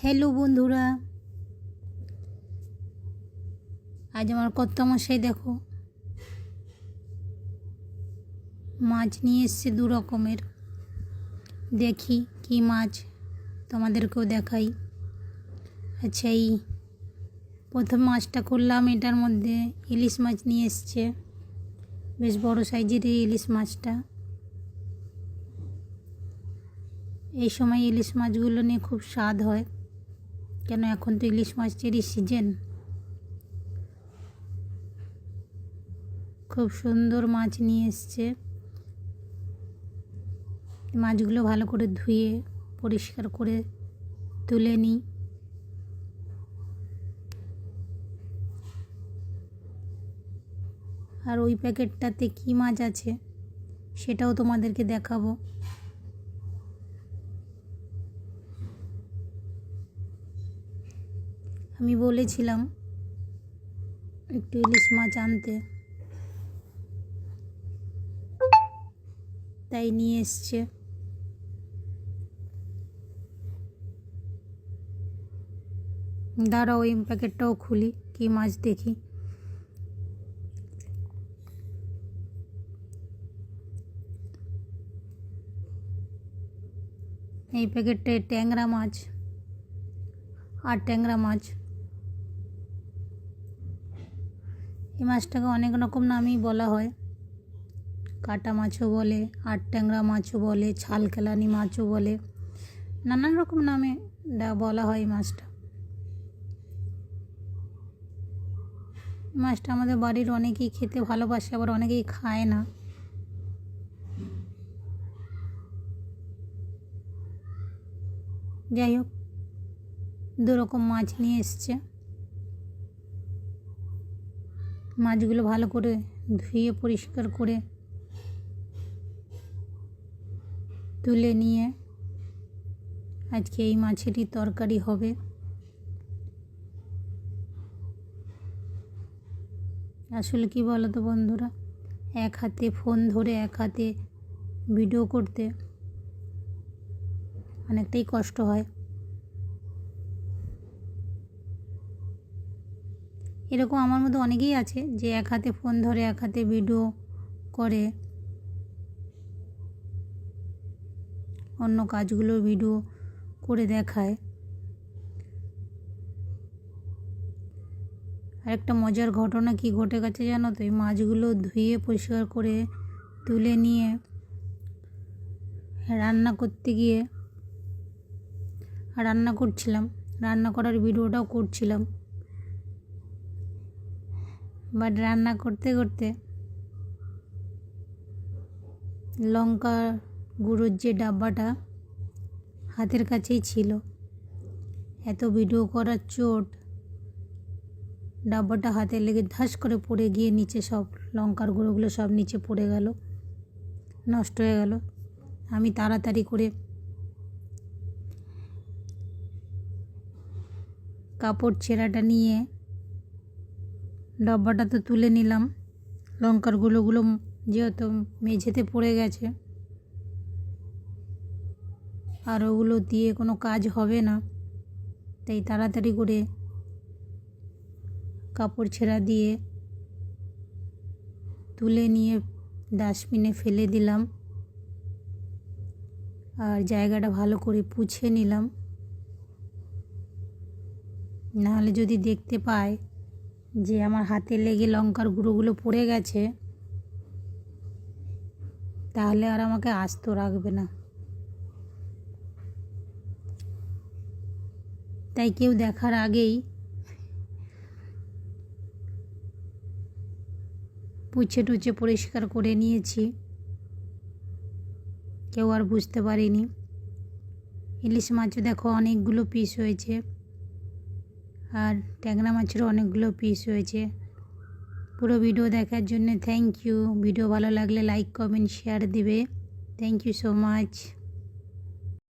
Hello বন্ধুরা, আজ আমার কর্তামশাই দেখো মাছ নিয়ে এসছে দু রকমের। দেখি কি মাছ, তোমাদেরকেও দেখাই। আচ্ছা, এই প্রথম মাছটা করলাম, এটার মধ্যে ইলিশ মাছ নিয়ে এসছে, বেশ বড় সাইজের এই ইলিশ মাছটা। এই সময় ইলিশ মাছগুলো নিয়ে খুব স্বাদ হয়, কেন এখন তো ইলিশ মাছেরই সিজন। খুব সুন্দর মাছ নিয়ে এসছে। মাছগুলো ভালো করে ধুয়ে পরিষ্কার করে তুলে নিই। আর ওই প্যাকেটটাতে কী মাছ আছে সেটাও তোমাদেরকে দেখাবো। আমি বলেছিলাম একটু ইলিশ মাছ আনতে, তাই নিয়ে এসছে। দাঁড়াও, ওই প্যাকেটটাও খুলি, কী মাছ দেখি। এই প্যাকেটটায় ট্যাংরা মাছ আর ট্যাংরা মাছ। এই মাছটাকে অনেক রকম নামেই বলা হয়, কাটা মাছও বলে, আর ট্যাংরা মাছও বলে, ছাল কেলানি মাছও বলে, নানান রকম নামে বলা হয় মাছটা। মাছটা আমাদের বাড়ির অনেকেই খেতে ভালোবাসে, আবার অনেকেই খায় না। যাই হোক, দু রকম মাছ নিয়ে এসছে। মাছগুলো ভালো করে ধুয়ে পরিষ্কার করে তুলে নিয়ে আজকে এই মাছেরই তরকারি হবে। আসলে কি বলো তো বন্ধুরা, এক হাতে ফোন ধরে এক হাতে ভিডিও করতে অনেকটাই কষ্ট হয়। এরকম আমার মধ্যে অনেকেই আছে যে এক হাতে ফোন ধরে এক হাতে ভিডিও করে, অন্য কাজগুলোর ভিডিও করে দেখায়। আর একটা মজার ঘটনা কি ঘটে গেছে জানো তো, এই মাছগুলো ধুয়ে পরিষ্কার করে তুলে নিয়ে রান্না করতে গিয়ে রান্না করছিলাম, রান্না করার ভিডিওটাও করছিলাম, বাট রান্না করতে করতে লঙ্কা গুঁড়োর যে ডাব্বাটা হাতের কাছেই ছিল। এত ভিডিও করার চোট, ডাব্বাটা হাতে লেগে ধাস করে পড়ে গিয়ে নিচে সব লঙ্কার গুঁড়োগুলো সব নিচে পড়ে গেল, নষ্ট হয়ে গেল। আমি তাড়াতাড়ি করে কাপড় ছেঁড়াটা নিয়ে ডাব্বাটা তো তুলে নিলাম। লঙ্কার গুঁড়োগুলো যেহেতু মেঝেতে পড়ে গেছে, আর ওগুলো দিয়ে কোনো কাজ হবে না, তাই তাড়াতাড়ি করে কাপড় ছেঁড়া দিয়ে তুলে নিয়ে ডাস্টবিনে ফেলে দিলাম। আর জায়গাটা ভালো করে পুছে নিলাম, নাহলে যদি দেখতে পায় যে আমার হাতে লেগে লঙ্কার গুঁড়োগুলো পড়ে গেছে, তাহলে আর আমাকে আস্ত রাখবে না। তাই কেউ দেখার আগেই পুছে টুছে পরিষ্কার করে নিয়েছি, কেউ আর বুঝতে পারিনি। ইলিশ মাছও দেখো অনেকগুলো পিস হয়েছে, আর ট্যাংরা মাছেরও অনেকগুলো পিস হয়েছে। পুরো ভিডিও দেখার জন্য থ্যাংক ইউ। ভিডিও ভালো লাগলে লাইক কমেন্ট শেয়ার দিবে। Thank you so much.